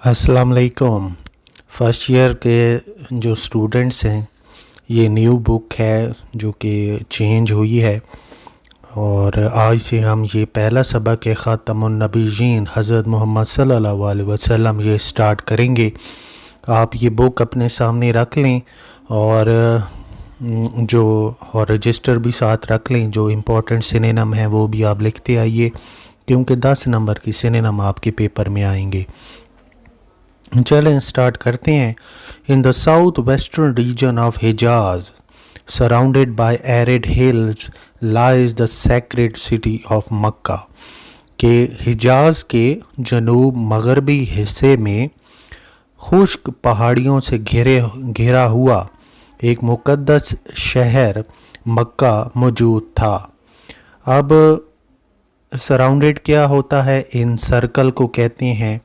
अस्सलाम वालेकुम। First year के जो स्टूडेंट्स हैं, ये न्यू बुक है जो कि चेंज हुई है, और आज से हम ये पहला सबक है ख़ातमुन नबीयीन हज़रत मोहम्मद सल्लल्लाहु अलैहि वसल्लम ये स्टार्ट करेंगे। आप ये बुक अपने सामने रख लें और रजिस्टर भी साथ रख लें। जो इम्पोर्टेंट सिनोनिम हैं वो भी आप लिखते आइए, क्योंकि 10 नंबर की सिनोनिम आपके पेपर में आएंगे। चलें स्टार्ट करते हैं। In the south western region of Hijaz surrounded by arid hills lies the sacred city of Mecca. के हिजाज के जनूब मगरबी हिस्से में खुश्क पहाड़ियों से घिरा हुआ एक मुक़द्दस शहर मक्का मौजूद था। अब सराउंडेड क्या होता है? इन सर्कल को कहते हैं।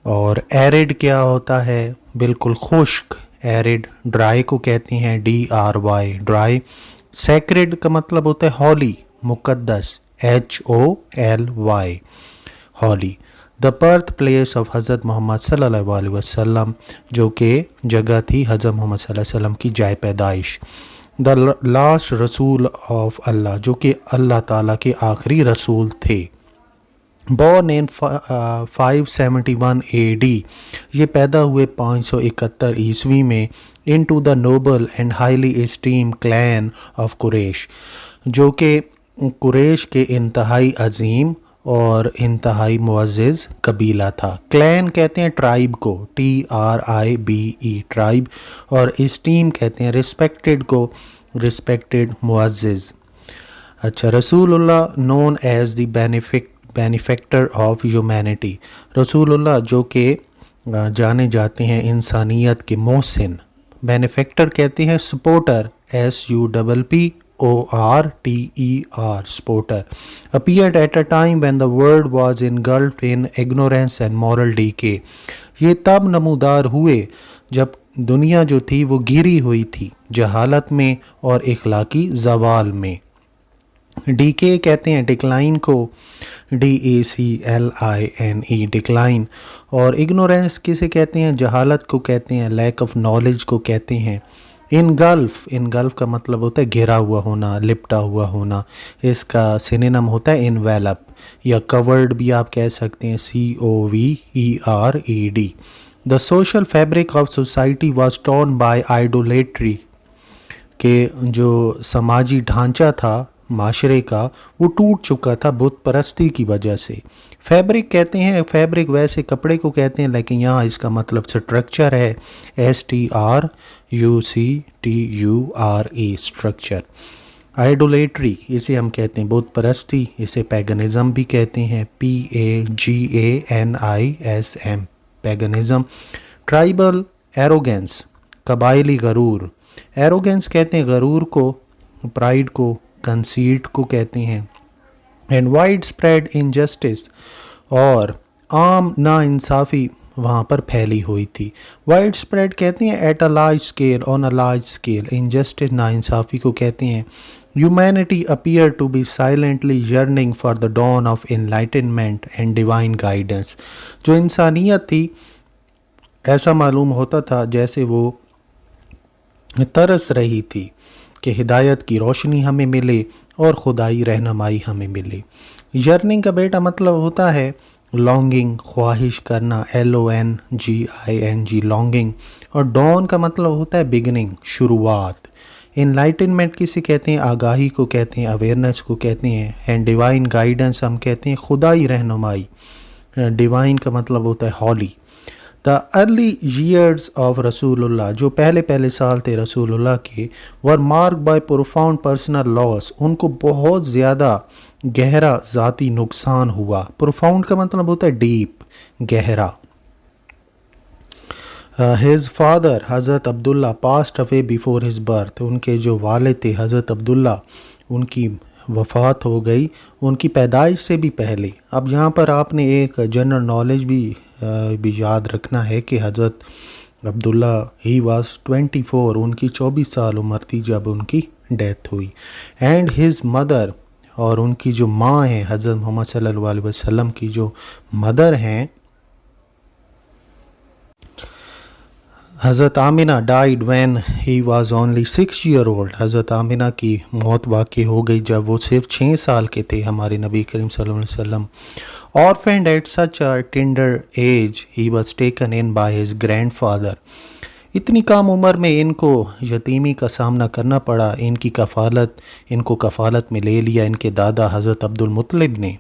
और एरिड क्या होता है? बिल्कुल खुश्क। एरिड ड्राई को कहते हैं DRY ड्राई। सेक्रेड का मतलब होता है हॉली, मुक़द्दस, HOLY holy. The birth place of हज़रत मोहम्मद सल्लल्लाहु अलैहि वसल्लम, जो कि जगह थी हज़रत मोहम्मद सल्लल्लाहु अलैहि वसल्लम की जाए पैदाइश। द लास्ट रसूल ऑफ अल्लाह, जो कि अल्लाह ताला के आखिरी रसूल थे। बॉर्न इन 571 AD, ये पैदा हुए 571 ईस्वी में। Into the noble and highly esteem clan of कुरैश, जो कि कुरैश के इंतहाई अजीम और इंतहाई मुअज़्ज़ज़ कबीला था। क्लैन कहते हैं ट्राइब को, TRIBE ट्राइब, और इस्टीम कहते हैं रिस्पेक्टेड को, रिस्पेक्टेड मुअज़्ज़ज़। अच्छा, रसूलुल्लाह known as the benefactor of humanity, रसूलुल्लाह जो कि जाने जाते हैं इंसानियत के मोहसिन। बेनिफेक्टर कहते हैं supporter, SUPPORTER supporter. Appeared at a time when the world was engulfed in ignorance and moral decay, ये तब नमूदार हुए जब दुनिया जो थी वो घिरी हुई थी जहालत में और इखलाकी जवाल में। डीके कहते हैं डिक्लाइन को, DACLINE डिक्लाइन। और इग्नोरेंस किसे कहते हैं? जहालत को कहते हैं, लैक ऑफ नॉलेज को कहते हैं। इनगल्फ का मतलब होता है घिरा हुआ होना, लिपटा हुआ होना। इसका सिनोनिम होता है इनवेलप, या कवर्ड भी आप कह सकते हैं, COVERED। The social fabric of society was torn by idolatry, के जो समाजी ढांचा था माशरे का वो टूट चुका था बुत परस्ती की वजह से। फैब्रिक कहते हैं, फैब्रिक वैसे कपड़े को कहते हैं, लेकिन यहाँ इसका मतलब स्ट्रक्चर है, STRUCTURE स्ट्रक्चर। आइडोलेट्री इसे हम कहते हैं बुत परस्ती, इसे पैगनिज़म भी कहते हैं, PAGANISM पैगनिज़म। ट्राइबल एरोगेंस, कबायली गरूर, एरोगेंस कहते हैं गरूर को, प्राइड को, कंसीट को कहते हैं। एंड वाइड स्प्रेड इनजस्टिस, और आम नाइंसाफ़ी वहाँ पर फैली हुई थी। वाइड स्प्रेड कहते हैं at a large scale, on a large scale. Injustice नाइंसाफ़ी को कहते हैं। Humanity appear to be silently yearning for the dawn of enlightenment and divine guidance, जो इंसानियत थी ऐसा मालूम होता था जैसे वो तरस रही थी कि हिदायत की रोशनी हमें मिले और खुदाई रहनुमाई हमें मिले। यर्निंग का बेटा मतलब होता है लॉन्गिंग, ख्वाहिश करना, LONGING लॉन्गिंग। और डॉन का मतलब होता है बिगनिंग, शुरुआत। इनलाइटनमेंट किसे कहते हैं? आगाही को कहते हैं, अवेयरनेस को कहते हैं। एंड डिवाइन गाइडेंस हम कहते हैं खुदाई रहनुमाई। डिवाइन का मतलब होता है holy. The early years of रसूलुल्लाह, जो पहले साल थे रसूलुल्लाह के, were mark by profound personal loss, उनको बहुत ज़्यादा गहरा ज़ाती नुकसान हुआ। प्रोफाउंड का मतलब होता है डीप, गहरा। हिज फादर हज़रत Abdullah passed away before his birth, उनके जो वालिद थे हज़रत अब्दुल्ला, उनकी वफ़ात हो गई उनकी पैदाइश से भी पहले। अब यहाँ पर आपने एक जनरल नॉलेज भी याद रखना है कि हज़रत अब्दुल्ला ही वाज 24, उनकी 24 साल उम्र थी जब उनकी डेथ हुई। एंड हिज मदर, और उनकी जो माँ है हज़रत मोहम्मद सल्लल्लाहु अलैहि वसल्लम की जो मदर हैं, حضرت Amina died when he was only 6 year old. حضرت آمینہ کی موت واقع ہو گئی جب وہ صرف 6 سال کے تھے ہمارے نبی کریم صلی اللہ علیہ وسلم. Orphaned at such a tender age, he was taken in by his grandfather. اتنی کم عمر میں ان کو یتیمی کا سامنا کرنا پڑا. ان کو کفالت میں لے لیا ان کے دادا حضرت عبد المطلب نے.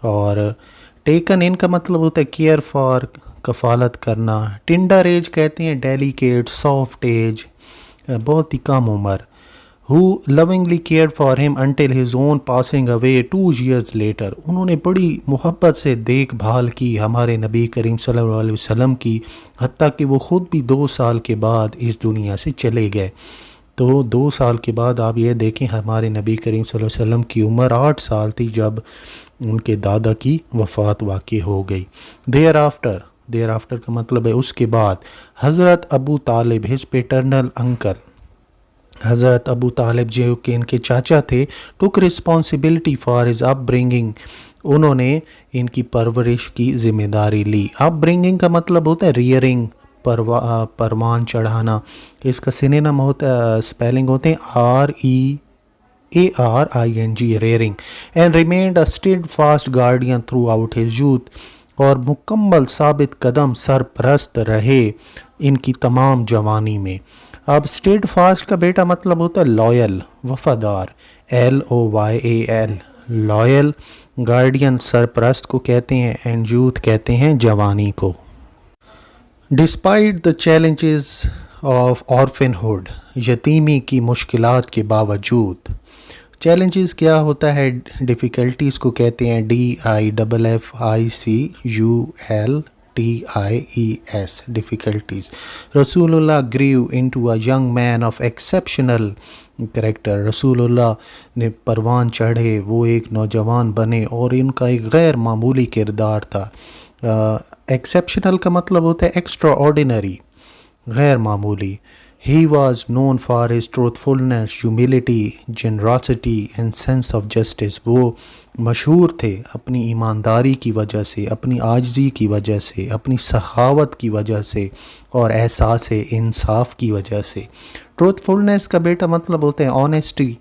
اور ٹیکن ان کا مطلب ہوتا ہے کیئر فار، کفالت کرنا. ٹینڈر ایج کہتے ہیں ڈیلیکیٹ سافٹ ایج، بہت ہی کم عمر. who lovingly cared for him until his own passing away 2 years later. انہوں نے بڑی محبت سے دیکھ بھال کی ہمارے نبی کریم صلی اللہ علیہ وسلم کی، حتیٰ کہ وہ خود بھی 2 سال کے بعد اس دنیا سے چلے گئے. تو 2 سال کے بعد آپ یہ دیکھیں ہمارے نبی کریم صلی اللہ علیہ وسلم کی عمر 8 سال تھی جب ان کے دادا کی وفات واقع ہو گئی. دیر آفٹر کا مطلب ہے اس کے بعد. حضرت ابو طالب his paternal uncle، حضرت ابو طالب جو کہ ان کے چاچا تھے، took responsibility for his upbringing, انہوں نے ان کی پرورش کی ذمہ داری لی. اپ برنگنگ کا مطلب ہوتا ہے ریئرنگ، پروان چڑھانا. اس کا سینونیم ہوتا ہے، اسپیلنگ ہوتے ہیں REARING، rearing. And remained a steadfast guardian throughout his youth, اور مکمل ثابت قدم سرپرست رہے ان کی تمام جوانی میں. اب اسٹیڈ فاسٹ کا بیٹا مطلب ہوتا ہے لائل، وفادار، LOYAL، لائل. گارڈین سرپرست کو کہتے ہیں، اینڈ یوتھ کہتے ہیں جوانی کو. ڈسپائٹ دا چیلنجز آف آرفنہڈ، یتیمی کی مشکلات کے باوجود. چیلنجز کیا ہوتا ہے؟ ڈیفیکلٹیز کو کہتے ہیں DIFFICULTIES، ڈیفیکلٹیز. رسول اللہ grew into a young man of exceptional character. رسول اللہ نے پروان چڑھے، وہ ایک نوجوان بنے اور ان کا ایک غیر معمولی کردار تھا. ایکسیپشنل کا مطلب ہوتا ہے ایکسٹرا آرڈینری، غیر معمولی. He was known for his truthfulness, humility, generosity and sense of justice. وہ مشہور تھے اپنی ایمانداری کی وجہ سے، اپنی عاجزی کی وجہ سے، اپنی سخاوت کی وجہ سے اور احساس انصاف کی وجہ سے. ٹروتھفلنس کا بیٹا مطلب ہوتے ہیں آنیسٹی.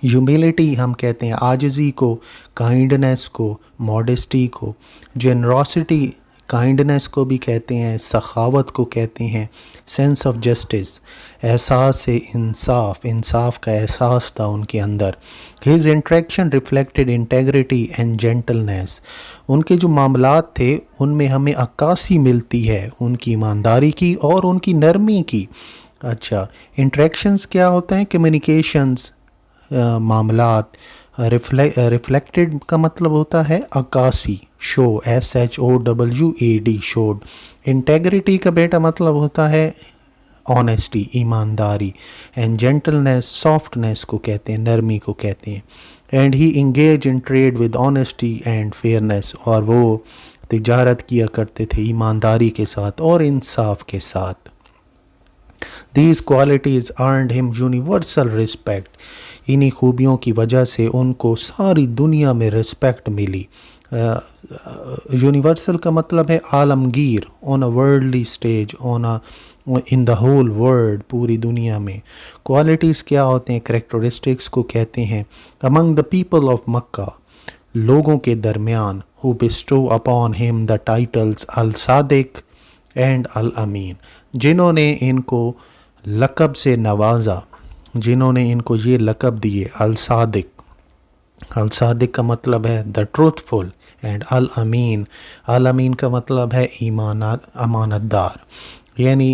ہیوملٹی ہم کہتے ہیں عاجزی کو، کائنڈنس کو، ماڈسٹی کو. جنراسٹی کائنڈنس کو بھی کہتے ہیں، سخاوت کو کہتے ہیں. سینس آف جسٹس، احساس انصاف، انصاف کا احساس تھا ان کے اندر. His interaction reflected integrity and gentleness. ان کے جو معاملات تھے ان میں ہمیں عکاسی ملتی ہے ان کی ایمانداری کی اور ان کی نرمی کی. اچھا، انٹریکشنز کیا ہوتے ہیں؟ کمیونیکیشنز، معاملات. ریفلیکٹڈ کا مطلب ہوتا ہے عکاسی، شو، SHOWAD، شوڈ. انٹیگریٹی کا بیٹا مطلب ہوتا ہے آنیسٹی، ایمانداری. اینڈ جینٹلنیس، سافٹنیس کو کہتے ہیں، نرمی کو کہتے ہیں. And he engage in trade with honesty and fairness, اور وہ تجارت کیا کرتے تھے ایمانداری کے ساتھ اور انصاف کے ساتھ. These qualities earned him universal respect. انہی خوبیوں کی وجہ سے ان کو ساری دنیا میں رسپیکٹ ملی. یونیورسل کا مطلب ہے عالمگیر، on a worldly stage, in the whole world، پوری دنیا میں. کوالٹیز کیا ہوتے ہیں؟ کریکٹرسٹکس کو کہتے ہیں. among the people of Makkah، لوگوں کے درمیان. who bestow upon him the titles al-Sadiq and al-Amin، جنہوں نے ان کو لقب سے نوازا، جنہوں نے ان کو یہ لقب دیے. الصادق، الصادق کا مطلب ہے دا ٹروتھفل. اینڈ الامین، الامین کا مطلب ہے امانت دار. یعنی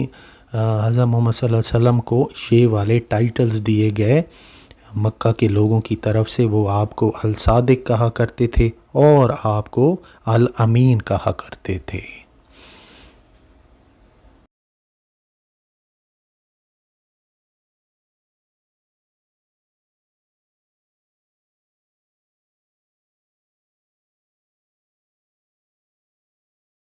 حضرت محمد صلی اللہ علیہ وسلم کو یہ والے ٹائٹلز دیے گئے مکہ کے لوگوں کی طرف سے. وہ آپ کو الصادق کہا کرتے تھے اور آپ کو الامین کہا کرتے تھے.